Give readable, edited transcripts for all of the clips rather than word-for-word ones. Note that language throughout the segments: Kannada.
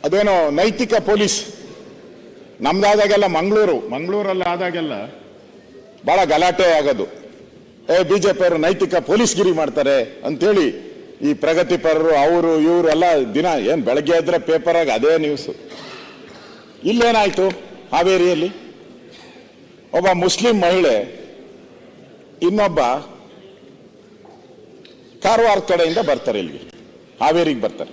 ಅದೇನೋ ನೈತಿಕ ಪೊಲೀಸ್ ನಮ್ದಾದಾಗೆಲ್ಲ ಮಂಗಳೂರಲ್ಲಿ ಆದಾಗೆಲ್ಲ ಬಹಳ ಗಲಾಟೆ ಆಗೋದು. ಬಿಜೆಪಿ ಅವರು ನೈತಿಕ ಪೊಲೀಸ್ಗಿರಿ ಮಾಡ್ತಾರೆ ಅಂತೇಳಿ ಈ ಪ್ರಗತಿಪರರು ಅವರು ಇವರು ಎಲ್ಲ ದಿನ ಏನ್ ಬೆಳಗ್ಗೆ ಎದ್ರೆ ಪೇಪರ್ ಆಗಿ ಅದೇ ನ್ಯೂಸ್. ಇಲ್ಲೇನಾಯ್ತು? ಹಾವೇರಿಯಲ್ಲಿ ಒಬ್ಬ ಮುಸ್ಲಿಂ ಮಹಿಳೆ ಇನ್ನೊಬ್ಬ ಕಾರವಾರ ಕಡೆಯಿಂದ ಬರ್ತಾರೆ, ಇಲ್ಲಿಗೆ ಹಾವೇರಿಗೆ ಬರ್ತಾರೆ.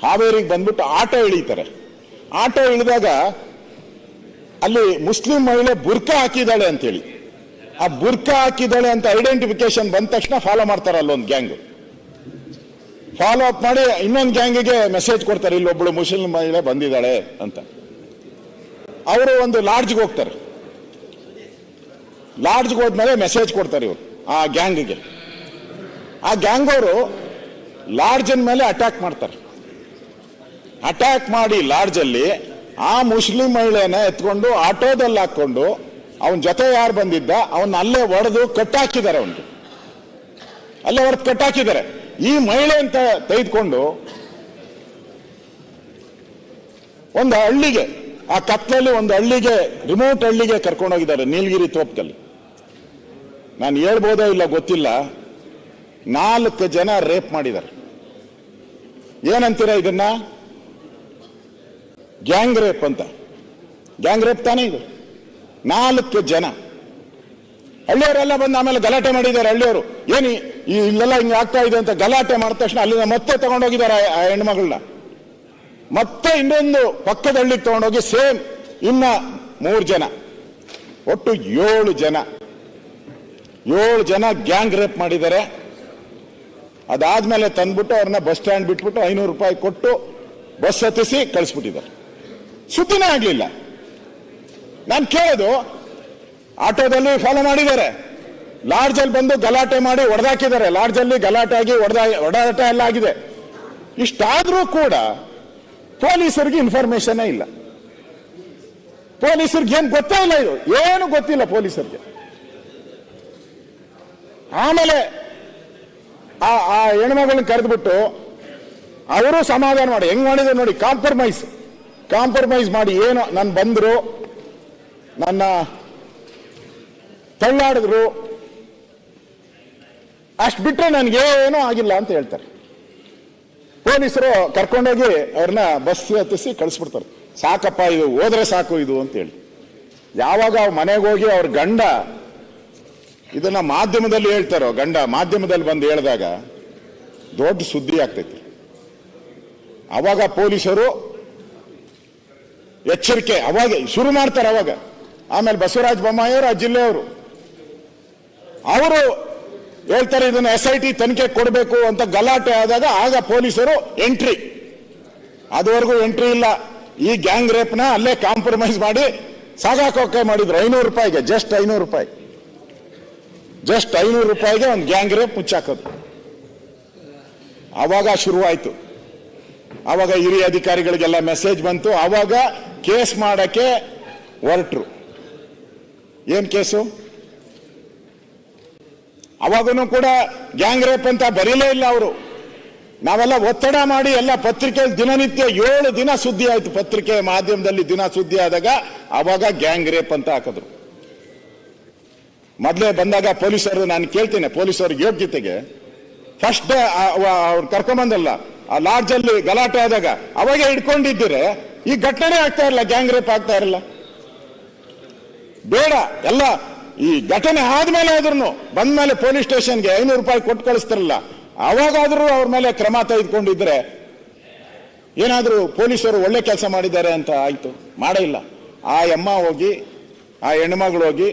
ಹಾವೇರಿಗೆ ಬಂದ್ಬಿಟ್ಟು ಆಟೋ ಇಳಿತಾರೆ. ಆಟೋ ಇಳಿದಾಗ ಅಲ್ಲಿ ಮುಸ್ಲಿಂ ಮಹಿಳೆ ಬುರ್ಕಾ ಹಾಕಿದ್ದಾಳೆ ಅಂತೇಳಿ, ಆ ಬುರ್ಕಾ ಹಾಕಿದ್ದಾಳೆ ಅಂತ ಐಡೆಂಟಿಫಿಕೇಶನ್ ಬಂದ ತಕ್ಷಣ ಫಾಲೋ ಮಾಡ್ತಾರೆ. ಅಲ್ಲೊಂದು ಗ್ಯಾಂಗ್ ಫಾಲೋ ಅಪ್ ಮಾಡಿ ಇನ್ನೊಂದು ಗ್ಯಾಂಗಿಗೆ ಮೆಸೇಜ್ ಕೊಡ್ತಾರೆ, ಇಲ್ಲೊಬ್ಳು ಮುಸ್ಲಿಂ ಮಹಿಳೆ ಬಂದಿದ್ದಾಳೆ ಅಂತ. ಅವರು ಒಂದು ಲಾಡ್ಜ್ಗೆ ಹೋಗ್ತಾರೆ. ಲಾಡ್ಜ್ಗೆ ಹೋದ್ಮೇಲೆ ಮೆಸೇಜ್ ಕೊಡ್ತಾರೆ ಇವರು ಆ ಗ್ಯಾಂಗ್ಗೆ. ಆ ಗ್ಯಾಂಗ್ ಅವರು ಲಾಡ್ಜಿನ ಮೇಲೆ ಅಟ್ಯಾಕ್ ಮಾಡ್ತಾರೆ. ಅಟ್ಯಾಕ್ ಮಾಡಿ ಲಾಡ್ಜಲ್ಲಿ ಆ ಮುಸ್ಲಿಂ ಮಹಿಳೆನ ಎತ್ಕೊಂಡು ಆಟೋದಲ್ಲಿ ಹಾಕೊಂಡು ಅವನ ಜೊತೆ ಯಾರು ಬಂದಿದ್ದ ಅವನ್ನ ಅಲ್ಲೇ ಹೊಡೆದು ಕಟ್ಟಾಕಿದ್ದಾರೆ. ಅವನಿಗೆ ಅಲ್ಲೇ ಹೊಡೆದು ಕಟ್ಟಾಕಿದ್ದಾರೆ. ಈ ಮಹಿಳೆ ಅಂತ ತೆಗೆದುಕೊಂಡು ಒಂದು ಹಳ್ಳಿಗೆ, ಆ ಕತ್ಲಲ್ಲಿ ಒಂದು ಹಳ್ಳಿಗೆ, ರಿಮೋಟ್ ಹಳ್ಳಿಗೆ ಕರ್ಕೊಂಡೋಗಿದ್ದಾರೆ, ನೀಲಗಿರಿ ತೋಪದಲ್ಲಿ. ನಾನು ಹೇಳ್ಬೋದೋ ಇಲ್ಲ ಗೊತ್ತಿಲ್ಲ, 4 ಜನ ರೇಪ್ ಮಾಡಿದ್ದಾರೆ. ಏನಂತೀರ ಇದನ್ನ? ಗ್ಯಾಂಗ್ ರೇಪ್ ಅಂತ. ಗ್ಯಾಂಗ್ ರೇಪ್ ತಾನೇ ಇದು? 4 ಜನ ಹಳ್ಳಿಯವರೆಲ್ಲ ಬಂದು ಆಮೇಲೆ ಗಲಾಟೆ ಮಾಡಿದ್ದಾರೆ. ಹಳ್ಳಿಯವರು ಏನು ಇಲ್ಲೆಲ್ಲ ಹಿಂಗೆ ಆಗ್ತಾ ಇದೆ ಅಂತ ಗಲಾಟೆ ಮಾಡಿದ ತಕ್ಷಣ ಅಲ್ಲಿಂದ ಮತ್ತೆ ತಗೊಂಡೋಗಿದ್ದಾರೆ ಆ ಹೆಣ್ಮಗಳನ್ನ. ಮತ್ತೆ ಇನ್ನೊಂದು ಪಕ್ಕದ ಹಳ್ಳಿಗೆ ತಗೊಂಡೋಗಿ ಸೇಮ್ ಇನ್ನ 3 ಜನ, ಒಟ್ಟು 7 ಜನ ಗ್ಯಾಂಗ್ ರೇಪ್ ಮಾಡಿದ್ದಾರೆ. ಅದಾದ್ಮೇಲೆ ತಂದ್ಬಿಟ್ಟು ಅವ್ರನ್ನ ಬಸ್ ಸ್ಟ್ಯಾಂಡ್ ಬಿಟ್ಬಿಟ್ಟು 500 ರೂಪಾಯಿ ಕೊಟ್ಟು ಬಸ್ ಹತ್ತಿಸಿ ಕಳಿಸ್ಬಿಟ್ಟಿದ್ದಾರೆ. ಸುದ್ದಿನೇ ಆಗ್ಲಿಲ್ಲ. ನಾನು ಕೇಳೋದು, ಆಟೋದಲ್ಲಿ ಫಾಲೋ ಮಾಡಿದ್ದಾರೆ, ಲಾಡ್ಜಲ್ಲಿ ಬಂದು ಗಲಾಟೆ ಮಾಡಿ ಹೊಡೆದಾಕಿದ್ದಾರೆ, ಲಾಡ್ಜಲ್ಲಿ ಗಲಾಟೆ ಆಗಿ ಹೊಡೆದಾಟ ಎಲ್ಲ ಆಗಿದೆ. ಇಷ್ಟಾದ್ರೂ ಕೂಡ ಪೊಲೀಸರಿಗೆ ಇನ್ಫಾರ್ಮೇಶನ್ ಇಲ್ಲ. ಪೊಲೀಸರಿಗೆ ಏನು ಗೊತ್ತೇ ಇಲ್ಲ, ಇದು ಏನು ಗೊತ್ತಿಲ್ಲ ಪೊಲೀಸರಿಗೆ. ಆಮೇಲೆ ಆ ಹೆಣ್ಮಗಳನ್ನ ಕರೆದ್ಬಿಟ್ಟು ಅವರು ಸಮಾಧಾನ ಮಾಡಿ, ಹೆಂಗ್ ಮಾಡಿದ್ರು ನೋಡಿ, ಕಾಂಪ್ರಮೈಸ್ ಮಾಡಿ, ಏನು ನಾನು ಬಂದ್ರು, ನನ್ನ ತಳ್ಳಾಡಿದ್ರು, ಅಷ್ಟು ಬಿಟ್ಟರೆ ನನಗೇನೂ ಆಗಿಲ್ಲ ಅಂತ ಹೇಳ್ತಾರೆ. ಪೊಲೀಸರು ಕರ್ಕೊಂಡೋಗಿ ಅವ್ರನ್ನ ಬಸ್ ಹತ್ತಿಸಿ ಕಳಿಸ್ಬಿಡ್ತಾರೆ. ಸಾಕಪ್ಪ, ಇದು ಹೋದ್ರೆ ಸಾಕು ಇದು ಅಂತ ಹೇಳಿ. ಯಾವಾಗ ಅವ್ರ ಮನೆಗೆ ಹೋಗಿ ಅವ್ರ ಗಂಡ ಇದನ್ನ ಮಾಧ್ಯಮದಲ್ಲಿ ಹೇಳ್ತಾರೋ, ಗಂಡ ಮಾಧ್ಯಮದಲ್ಲಿ ಬಂದು ಹೇಳಿದಾಗ ದೊಡ್ಡ ಸುದ್ದಿ ಆಗ್ತೈತಿ. ಅವಾಗ ಪೊಲೀಸರು ಎಚ್ಚರಿಕೆ ಅವಾಗ ಶುರು ಮಾಡ್ತಾರೆ. ಅವಾಗ ಆಮೇಲೆ ಬಸವರಾಜ ಬೊಮ್ಮಾಯಿಯವರು ಆ ಜಿಲ್ಲೆಯವರು ಅವರು ಹೇಳ್ತಾರೆ, ಇದನ್ನ SIT ತನಿಖೆ ಕೊಡಬೇಕು ಅಂತ ಗಲಾಟೆ ಆದಾಗ ಆಗ ಪೊಲೀಸರು ಎಂಟ್ರಿ. ಅದುವರೆಗೂ ಎಂಟ್ರಿ ಇಲ್ಲ. ಈ ಗ್ಯಾಂಗ್ ರೇಪ್ನ ಅಲ್ಲೇ ಕಾಂಪ್ರಮೈಸ್ ಮಾಡಿ ಸಾಗಾಕೋಕೆ ಮಾಡಿದ್ರು 500 ರೂಪಾಯಿಗೆ, ಜಸ್ಟ್ 500 ರೂಪಾಯಿಗೆ ಒಂದು ಗ್ಯಾಂಗ್ ರೇಪ್ ಮುಚ್ಚಾಕೋದು. ಆವಾಗ ಶುರುವಾಯ್ತು. ಆವಾಗ ಹಿರಿಯ ಅಧಿಕಾರಿಗಳಿಗೆಲ್ಲ ಮೆಸೇಜ್ ಬಂತು. ಆವಾಗ ಕೇಸ್ ಮಾಡಕ್ಕೆ ಹೊರಟ್ರು. ಏನ್ ಕೇಸು? ಅವಾಗೂ ಕೂಡ ಗ್ಯಾಂಗ್ ರೇಪ್ ಅಂತ ಬರೀಲೇ ಇಲ್ಲ ಅವರು. ನಾವೆಲ್ಲ ಒತ್ತಡ ಮಾಡಿ ಎಲ್ಲ ಪತ್ರಿಕೆಯಲ್ಲಿ ದಿನನಿತ್ಯ 7 ದಿನ ಸುದ್ದಿ ಆಯ್ತು. ಪತ್ರಿಕೆ ಮಾಧ್ಯಮದಲ್ಲಿ ದಿನ ಸುದ್ದಿ ಆದಾಗ ಅವಾಗ ಗ್ಯಾಂಗ್ ರೇಪ್ ಅಂತ ಹಾಕಿದ್ರು. ಮೊದಲೇ ಬಂದಾಗ ಪೊಲೀಸರು, ನಾನು ಕೇಳ್ತೇನೆ ಪೊಲೀಸರಿಗೆ ಯೋಗ್ಯತೆಗೆ, ಫಸ್ಟ್ ಅವ್ರು ಕರ್ಕೊಂಬಂದಲ್ಲ ಆ ಲಾಡ್ಜಲ್ಲಿ ಗಲಾಟೆ ಆದಾಗ ಅವಾಗ ಹಿಡ್ಕೊಂಡಿದ್ದೀರೆ, ಈ ಘಟನೆ ಆಗ್ತಾ ಇರಲ್ಲ, ಗ್ಯಾಂಗ್ ರೇಪ್ ಆಗ್ತಾ ಇರಲ್ಲ. ಬೇಡ, ಎಲ್ಲ ಈ ಘಟನೆ ಆದ್ಮೇಲೆ ಆದ್ರೂ ಬಂದ್ಮೇಲೆ ಪೊಲೀಸ್ ಸ್ಟೇಷನ್ಗೆ 500 ರೂಪಾಯಿ ಕೊಟ್ಟು ಕಳಿಸ್ತಾರಲ್ಲ, ಅವಾಗಾದ್ರೂ ಅವ್ರ ಮೇಲೆ ಕ್ರಮ ತೆಗೆದುಕೊಂಡಿದ್ರೆ ಏನಾದ್ರೂ ಪೊಲೀಸರು ಒಳ್ಳೆ ಕೆಲಸ ಮಾಡಿದ್ದಾರೆ ಅಂತ ಆಯ್ತು. ಮಾಡಿಲ್ಲ. ಆ ಹೆಣ್ಮಗಳು ಹೋಗಿ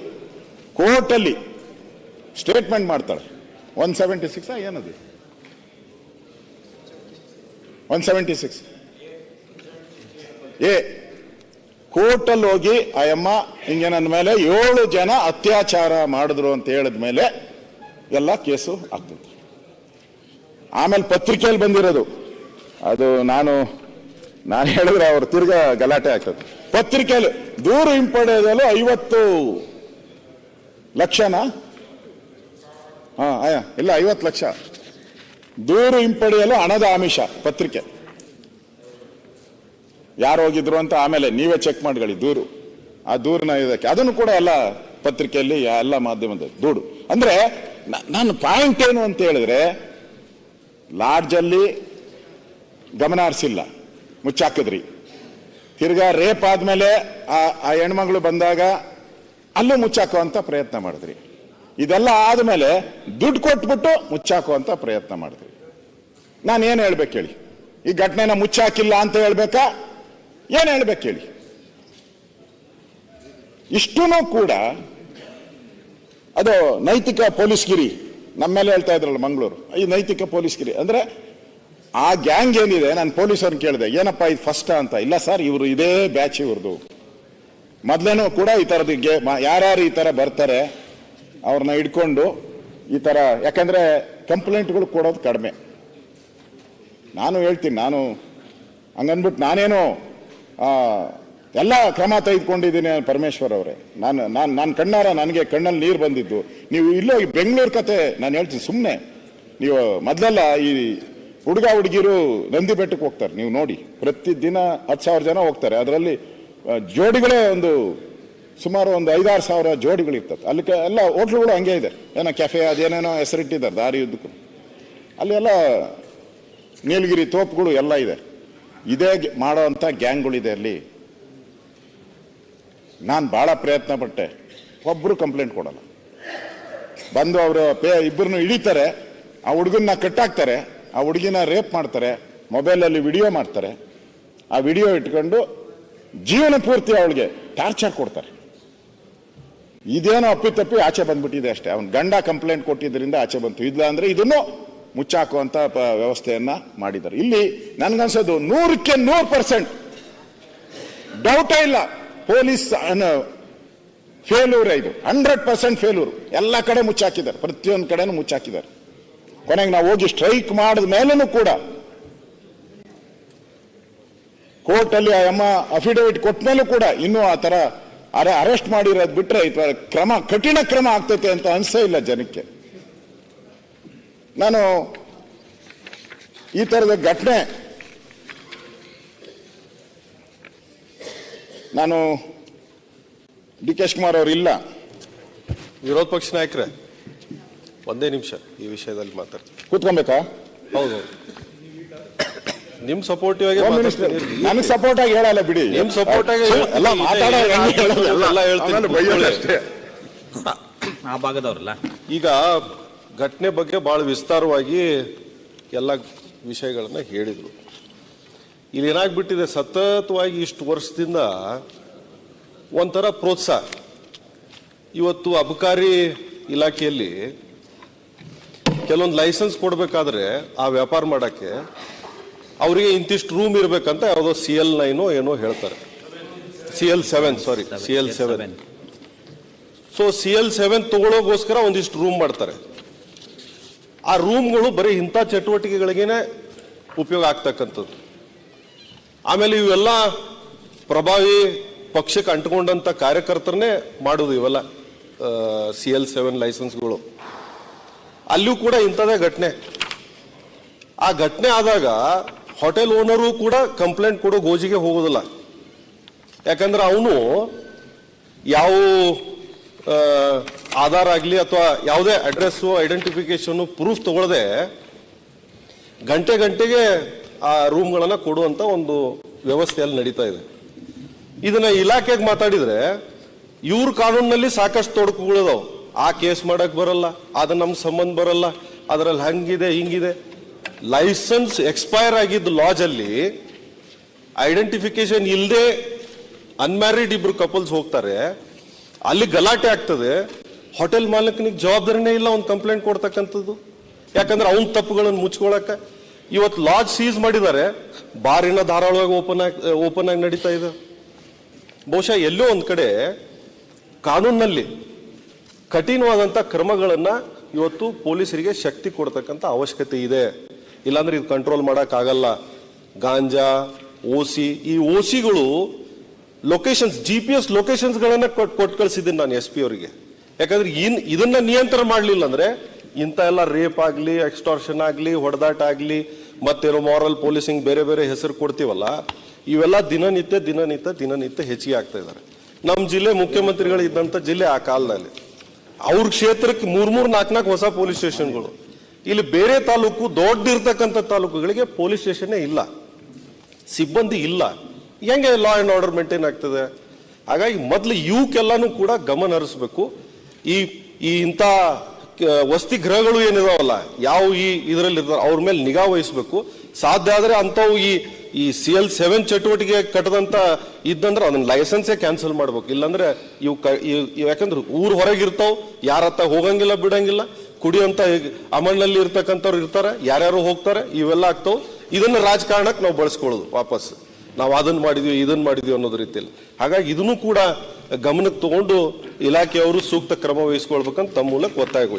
ಕೋರ್ಟಲ್ಲಿ ಸ್ಟೇಟ್ಮೆಂಟ್ ಮಾಡ್ತಾಳೆ. 176 ಏನದು 176 ಎ ಕೋರ್ಟಲ್ಲಿ ಹೋಗಿ ಆ ಅಮ್ಮ ಹಿಂಗೆ ನನ್ನ ಮೇಲೆ 7 ಜನ ಅತ್ಯಾಚಾರ ಮಾಡಿದ್ರು ಅಂತ ಹೇಳಿದ ಮೇಲೆ ಎಲ್ಲ ಕೇಸು ಆಗ್ತದೆ. ಆಮೇಲೆ ಪತ್ರಿಕೆಯಲ್ಲಿ ಬಂದಿರೋದು ಅದು ನಾನು ಹೇಳಿದ್ರೆ ಅವ್ರು ತಿರ್ಗಾ ಗಲಾಟೆ ಆಗ್ತದೆ. ಪತ್ರಿಕೆಯಲ್ಲಿ ದೂರು ಹಿಂಪಡೆಯಲು 50 ಲಕ್ಷನಾ? ಇಲ್ಲ 50 ಲಕ್ಷ ದೂರು ಹಿಂಪಡೆಯಲು ಹಣದ ಆಮಿಷ. ಪತ್ರಿಕೆ ಯಾರು ಹೋಗಿದ್ರು ಅಂತ ಆಮೇಲೆ ನೀವೇ ಚೆಕ್ ಮಾಡ್ಕೊಳ್ಳಿ ದೂರು. ಆ ದೂರನ ಇದಕ್ಕೆ ಅದನ್ನು ಕೂಡ ಎಲ್ಲ ಪತ್ರಿಕೆಯಲ್ಲಿ ಎಲ್ಲ ಮಾಧ್ಯಮದಲ್ಲಿ ದೂರು. ಅಂದ್ರೆ ನನ್ನ ಪಾಯಿಂಟ್ ಏನು ಅಂತ ಹೇಳಿದ್ರೆ, ಲಾಡ್ಜಲ್ಲಿ ಗಮನ ಹರಿಸಿಲ್ಲ, ಮುಚ್ಚಾಕಿದ್ರಿ. ತಿರ್ಗಾ ರೇಪ್ ಆದ್ಮೇಲೆ ಆ ಹೆಣ್ಮಗಳು ಬಂದಾಗ ಅಲ್ಲೂ ಮುಚ್ಚಾಕುವಂತ ಪ್ರಯತ್ನ ಮಾಡಿದ್ರಿ. ಇದೆಲ್ಲ ಆದ್ಮೇಲೆ ದುಡ್ಡು ಕೊಟ್ಬಿಟ್ಟು ಮುಚ್ಚಾಕುವಂತ ಪ್ರಯತ್ನ ಮಾಡಿದ್ರಿ. ನಾನು ಏನು ಹೇಳ್ಬೇಕು ಹೇಳಿ? ಈ ಘಟನೆನ ಮುಚ್ಚಾಕಿಲ್ಲ ಅಂತ ಹೇಳ್ಬೇಕಾ, ಏನು ಹೇಳ್ಬೇಕು ಹೇಳಿ? ಇಷ್ಟೂ ಕೂಡ ಅದು ನೈತಿಕ ಪೊಲೀಸ್ಗಿರಿ ನಮ್ಮ ಮೇಲೆ ಹೇಳ್ತಾ ಇದ್ರಲ್ಲ ಮಂಗಳೂರು, ಈ ನೈತಿಕ ಪೊಲೀಸ್ಗಿರಿ ಅಂದ್ರೆ ಆ ಗ್ಯಾಂಗ್ ಏನಿದೆ. ನಾನು ಪೊಲೀಸವ್ರನ್ನ ಕೇಳಿದೆ, ಏನಪ್ಪಾ ಇದು ಫಸ್ಟ್ ಅಂತ. ಇಲ್ಲ ಸರ್, ಇವರು ಇದೇ ಬ್ಯಾಚ್, ಇವ್ರದ್ದು ಮೊದ್ಲೇನೂ ಕೂಡ ಈ ತರದ್ದು ಯಾರ್ಯಾರು ಈ ತರ ಬರ್ತಾರೆ ಅವ್ರನ್ನ ಹಿಡ್ಕೊಂಡು ಈ ತರ, ಯಾಕಂದ್ರೆ ಕಂಪ್ಲೇಂಟ್ಗಳು ಕೊಡೋದು ಕಡಿಮೆ. ನಾನು ಹೇಳ್ತೀನಿ, ನಾನು ಹಂಗನ್ಬಿಟ್ಟು ನಾನೇನು ಎಲ್ಲ ಕ್ರಮ ತೆಗೆದುಕೊಂಡಿದ್ದೀನಿ ಪರಮೇಶ್ವರ್ ಅವರೇ. ನಾನು ಕಣ್ಣಾರ, ನನಗೆ ಕಣ್ಣಲ್ಲಿ ನೀರು ಬಂದಿದ್ದು. ನೀವು ಇಲ್ಲೋ ಈ ಬೆಂಗಳೂರು ಕತೆ ನಾನು ಹೇಳ್ತೀನಿ, ಸುಮ್ಮನೆ ನೀವು ಮೊದಲೆಲ್ಲ ಈ ಹುಡುಗ ಹುಡುಗಿರು ನಂದಿ ಬೆಟ್ಟಕ್ಕೆ ಹೋಗ್ತಾರೆ, ನೀವು ನೋಡಿ ಪ್ರತಿದಿನ 10,000 ಜನ ಹೋಗ್ತಾರೆ. ಅದರಲ್ಲಿ ಜೋಡಿಗಳೇ ಸುಮಾರು 5,000-6,000 ಜೋಡಿಗಳಿರ್ತದೆ. ಅಲ್ಲಿ ಎಲ್ಲ ಹೋಟ್ಲುಗಳು ಹಂಗೆ ಇದೆ, ಏನೋ ಕೆಫೆ ಅದೇನೇನೋ ಹೆಸರಿಟ್ಟಿದ್ದಾರೆ ದಾರಿ ಉದ್ದಕ್ಕೂ. ಅಲ್ಲಿ ಎಲ್ಲ ನೀಲಗಿರಿ ತೋಪುಗಳು ಎಲ್ಲ ಇದೆ. ಇದೇ ಮಾಡೋವಂಥ ಗ್ಯಾಂಗ್ಗಳಿದೆ ಅಲ್ಲಿ. ನಾನು ಭಾಳ ಪ್ರಯತ್ನ ಪಟ್ಟೆ, ಒಬ್ಬರು ಕಂಪ್ಲೇಂಟ್ ಕೊಡಲ್ಲ. ಬಂದು ಅವರು ಇಬ್ಬರನ್ನು ಹಿಡಿತಾರೆ, ಆ ಹುಡುಗನ್ನ ಕಟ್ಟಾಕ್ತಾರೆ, ಆ ಹುಡುಗಿನ ರೇಪ್ ಮಾಡ್ತಾರೆ, ಮೊಬೈಲಲ್ಲಿ ವಿಡಿಯೋ ಮಾಡ್ತಾರೆ. ಆ ವಿಡಿಯೋ ಇಟ್ಕೊಂಡು ಜೀವನ ಪೂರ್ತಿ ಅವಳಿಗೆ ಟಾರ್ಚರ್ ಕೊಡ್ತಾರೆ. ಇದೇನೋ ಅಪ್ಪಿತಪ್ಪಿ ಆಚೆ ಬಂದ್ಬಿಟ್ಟಿದೆ ಅಷ್ಟೇ. ಅವನ ಗಂಡ ಕಂಪ್ಲೇಂಟ್ ಕೊಟ್ಟಿದ್ದರಿಂದ ಆಚೆ ಬಂತು. ಇಲ್ಲ ಅಂದ್ರೆ ಇದನ್ನು ಮುಚ್ಚಾಕುವಂತ ವ್ಯವಸ್ಥೆಯನ್ನ ಮಾಡಿದ್ದಾರೆ. ಇಲ್ಲಿ ನನ್ಗನ್ಸೋದು 100ಕ್ಕೆ 100% ಡೌಟೇ ಇಲ್ಲ, ಪೊಲೀಸ್ ಫೇಲ್ಯೂರ್. ಇದು 100% ಫೇಲ್ಯೂರ್. ಎಲ್ಲ ಕಡೆ ಮುಚ್ಚಾಕಿದ್ದಾರೆ, ಪ್ರತಿಯೊಂದು ಕಡೆನೂ ಮುಚ್ಚಾಕಿದ್ದಾರೆ. ಕೊನೆಗೆ ನಾವು ಹೋಗಿ ಸ್ಟ್ರೈಕ್ ಮಾಡಿದ ಮೇಲೂ ಕೂಡ ಕೋರ್ಟ್ ಅಲ್ಲಿ ಆ ಅಮ್ಮ ಅಫಿಡವಿಟ್ ಕೊಟ್ಟ ಮೇಲೂ ಕೂಡ ಇನ್ನೂ ಆ ತರ ಅರೆಸ್ಟ್ ಮಾಡಿರೋದು ಬಿಟ್ರೆ ಕ್ರಮ, ಕಠಿಣ ಕ್ರಮ ಆಗ್ತೈತೆ ಅಂತ ಅನ್ಸೇ ಇಲ್ಲ ಜನಕ್ಕೆ. ನಾನು ಈ ತರದ ಘಟನೆ ನಾನು ಡಿ.ಕೆ. ಶಿವಕುಮಾರ್ ಅವರು ಇಲ್ಲ, ವಿರೋಧ ಪಕ್ಷ ನಾಯಕರೇ ಒಂದೇ ನಿಮಿಷ ಈ ವಿಷಯದಲ್ಲಿ ಮಾತಾಡ್ತೀನಿ. ಕೂತ್ಕೊಬೇಕಾ? ಹೌದು, ನಿಮ್ ಸಪೋರ್ಟಿವ್ ಆಗಿ ನನಗೆ ಸಪೋರ್ಟ್ ಆಗಿ ಹೇಳಲ್ಲ ಬಿಡಿ. ನಿಮ್ ಸಪೋರ್ಟ್ ಆಗಿ ಆ ಭಾಗದವ್ರಲ್ಲ. ಈಗ ಘಟನೆ ಬಗ್ಗೆ ಬಹಳ ವಿಸ್ತಾರವಾಗಿ ಎಲ್ಲ ವಿಷಯಗಳನ್ನ ಹೇಳಿದ್ರು. ಇಲ್ಲಿ ಏನಾಗ್ಬಿಟ್ಟಿದೆ, ಸತತವಾಗಿ ಇಷ್ಟು ವರ್ಷದಿಂದ ಒಂಥರ ಪ್ರೋತ್ಸಾಹ. ಇವತ್ತು ಅಬಕಾರಿ ಇಲಾಖೆಯಲ್ಲಿ ಕೆಲವೊಂದು ಲೈಸೆನ್ಸ್ ಕೊಡ್ಬೇಕಾದ್ರೆ ಆ ವ್ಯಾಪಾರ ಮಾಡಕ್ಕೆ ಅವರಿಗೆ ಇಂತಿಷ್ಟು ರೂಮ್ ಇರ್ಬೇಕಂತ ಯಾವುದೋ CL9 ಏನೋ ಹೇಳ್ತಾರೆ, CL7 ಸಾರಿ CL7. ಸೊ CL7 ತಗೊಳ್ಳೋಗೋಸ್ಕರ ಒಂದಿಷ್ಟು ರೂಮ್ ಮಾಡ್ತಾರೆ. ಆ ರೂಮ್ಗಳು ಬರೀ ಇಂಥ ಚಟುವಟಿಕೆಗಳಿಗೇನೆ ಉಪಯೋಗ ಆಗ್ತಕ್ಕಂಥದ್ದು. ಆಮೇಲೆ ಇವೆಲ್ಲ ಪ್ರಭಾವಿ ಪಕ್ಷಕ್ಕೆ ಅಂಟ್ಕೊಂಡಂತ ಕಾರ್ಯಕರ್ತರನ್ನೇ ಮಾಡುದು ಇವೆಲ್ಲ CL7 ಲೈಸೆನ್ಸ್ಗಳು. ಅಲ್ಲಿಯೂ ಕೂಡ ಇಂಥದೇ ಘಟನೆ. ಆ ಘಟನೆ ಆದಾಗ ಹೋಟೆಲ್ ಓನರು ಕೂಡ ಕಂಪ್ಲೇಂಟ್ ಕೊಡೋ ಗೋಜಿಗೆ ಹೋಗೋದಿಲ್ಲ. ಯಾಕಂದ್ರೆ ಅವನು ಯಾವ ಆಧಾರ ಆಗಲಿ ಅಥವಾ ಯಾವುದೇ ಅಡ್ರೆಸ್ಸು ಐಡೆಂಟಿಫಿಕೇಶನ್ ಪ್ರೂಫ್ ತಗೊಳ್ಳದೆ ಗಂಟೆಗೆ ಆ ರೂಮ್ಗಳನ್ನ ಕೊಡುವಂತ ಒಂದು ವ್ಯವಸ್ಥೆಯಲ್ಲಿ ನಡೀತಾ ಇದೆ. ಇದನ್ನ ಇಲಾಖೆಗೆ ಮಾತಾಡಿದ್ರೆ ಇವ್ರ ಕಾನೂನಿನಲ್ಲಿ ಸಾಕಷ್ಟು ತೊಡಕುಗಳಿದಾವೆ. ಆ ಕೇಸ್ ಮಾಡಕ್ ಬರಲ್ಲ, ಅದು ನಮ್ ಸಂಬಂಧ ಬರಲ್ಲ, ಅದರಲ್ಲಿ ಹಂಗಿದೆ ಹಿಂಗಿದೆ. ಲೈಸೆನ್ಸ್ ಎಕ್ಸ್ಪೈರ್ ಆಗಿದ್ದ ಲಾಜ್ ಅಲ್ಲಿ ಐಡೆಂಟಿಫಿಕೇಶನ್ ಇಲ್ಲದೆ ಅನ್ಮ್ಯಾರಿಡ್ ಇಬ್ರು ಕಪಲ್ಸ್ ಹೋಗ್ತಾರೆ, ಅಲ್ಲಿ ಗಲಾಟೆ ಆಗ್ತದೆ. ಹೋಟೆಲ್ ಮಾಲಕನಿಗೆ ಜವಾಬ್ದಾರಿನೇ ಇಲ್ಲ ಒಂದು ಕಂಪ್ಲೇಂಟ್ ಕೊಡ್ತಕ್ಕಂಥದ್ದು. ಯಾಕಂದ್ರೆ ಅವನ ತಪ್ಪುಗಳನ್ನು ಮುಚ್ಕೊಳಕ ಇವತ್ತು ಲಾಜ್ ಸೀಸ್ ಮಾಡಿದ್ದಾರೆ, ಬಾರಿನ ಧಾರಾಳವಾಗಿ ಓಪನ್ ಆಗಿ ನಡೀತಾ ಇದೆ. ಬಹುಶಃ ಎಲ್ಲೋ ಒಂದ್ ಕಡೆ ಕಾನೂನಿನಲ್ಲಿ ಕಠಿಣವಾದಂತ ಕ್ರಮಗಳನ್ನ ಇವತ್ತು ಪೊಲೀಸರಿಗೆ ಶಕ್ತಿ ಕೊಡ್ತಕ್ಕಂಥ ಅವಶ್ಯಕತೆ ಇದೆ. ಇಲ್ಲಾಂದ್ರೆ ಇದು ಕಂಟ್ರೋಲ್ ಮಾಡಕ್ ಆಗಲ್ಲ. ಗಾಂಜಾ, ಓಸಿ, ಈ ಓಸಿಗಳು ಲೊಕೇಶನ್ಸ್, GPS ಲೊಕೇಶನ್ಸ್ ಗಳನ್ನ ಕೊಟ್ಟು ಕಳಿಸಿದ್ದೀನಿ ನಾನು SP ಅವರಿಗೆ. ಯಾಕಂದ್ರೆ ಇದನ್ನ ನಿಯಂತ್ರಣ ಮಾಡ್ಲಿಲ್ಲ ಅಂದ್ರೆ ಇಂಥ ಎಲ್ಲ ರೇಪ್ ಆಗ್ಲಿ, ಎಕ್ಸ್ಟಾರ್ಷನ್ ಆಗ್ಲಿ, ಹೊಡೆದಾಟ ಆಗ್ಲಿ, ಮತ್ತೇನೋ ಮಾರಲ್ ಪೊಲೀಸಿಂಗ್ ಬೇರೆ ಬೇರೆ ಹೆಸರು ಕೊಡ್ತೀವಲ್ಲ, ಇವೆಲ್ಲ ದಿನನಿತ್ಯ ಹೆಚ್ಚಿಗೆ ಆಗ್ತಾ ಇದ್ದಾರೆ. ನಮ್ಮ ಜಿಲ್ಲೆ ಮುಖ್ಯಮಂತ್ರಿಗಳು ಇದ್ದಂತ ಜಿಲ್ಲೆ ಆ ಕಾಲದಲ್ಲಿ ಅವ್ರ ಕ್ಷೇತ್ರಕ್ಕೆ 3-4 ಹೊಸ ಪೊಲೀಸ್ ಸ್ಟೇಷನ್ಗಳು. ಇಲ್ಲಿ ಬೇರೆ ತಾಲೂಕು ದೊಡ್ಡ ಇರ್ತಕ್ಕಂಥ ತಾಲೂಕುಗಳಿಗೆ ಪೊಲೀಸ್ ಸ್ಟೇಷನ್ ಇಲ್ಲ, ಸಿಬ್ಬಂದಿ ಇಲ್ಲ, ಹೆಂಗೆ ಲಾ ಅಂಡ್ ಆರ್ಡರ್ ಮೇಂಟೈನ್ ಆಗ್ತದೆ? ಹಾಗಾಗಿ ಮೊದಲು ಇವಕ್ಕೆಲ್ಲಾನು ಕೂಡ ಗಮನ ಹರಿಸ್ಬೇಕು. ಈ ಇಂಥ ವಸತಿ ಗೃಹಗಳು ಏನಿದಾವಲ್ಲ, ಯಾವ ಇದರಲ್ಲಿ ಇರ್ತಾರೆ ಅವ್ರ ಮೇಲೆ ನಿಗಾ ವಹಿಸ್ಬೇಕು. ಸಾಧ್ಯ ಆದ್ರೆ ಅಂಥವು ಈ CL7 ಚಟುವಟಿಕೆ ಕಟ್ಟದಂತ ಇದ್ದಂದ್ರೆ ಅದನ್ನ ಲೈಸೆನ್ಸೇ ಕ್ಯಾನ್ಸಲ್ ಮಾಡ್ಬೇಕು. ಇಲ್ಲಾಂದ್ರೆ ಇವು ಯಾಕಂದ್ರೆ ಊರ್ ಹೊರಗಿರ್ತಾವ್, ಯಾರತ್ತ ಹೋಗಂಗಿಲ್ಲ ಬಿಡಂಗಿಲ್ಲ, ಕುಡಿಯಂತ ಅಮಲ್ನಲ್ಲಿ ಇರ್ತಕ್ಕಂಥವ್ರು ಇರ್ತಾರೆ, ಯಾರ್ಯಾರು ಹೋಗ್ತಾರೆ, ಇವೆಲ್ಲ ಆಗ್ತಾವ್. ಇದನ್ನ ರಾಜಕಾರಣಕ್ಕೆ ನಾವು ಬಳಸ್ಕೊಳ್ಳೋದು ವಾಪಸ್, ನಾವು ಅದನ್ನ ಮಾಡಿದ್ವಿ ಅನ್ನೋದು ರೀತಿಯಲ್ಲಿ. ಹಾಗಾಗಿ ಇದನ್ನು ಕೂಡ ಗಮನಕ್ಕೆ ತಗೊಂಡು ಇಲಾಖೆಯವರು ಸೂಕ್ತ ಕ್ರಮ ವಹಿಸ್ಕೊಳ್ಬೇಕಂತ ತಮ್ಮ ಮೂಲಕ ಒತ್ತಾಯಗಳು.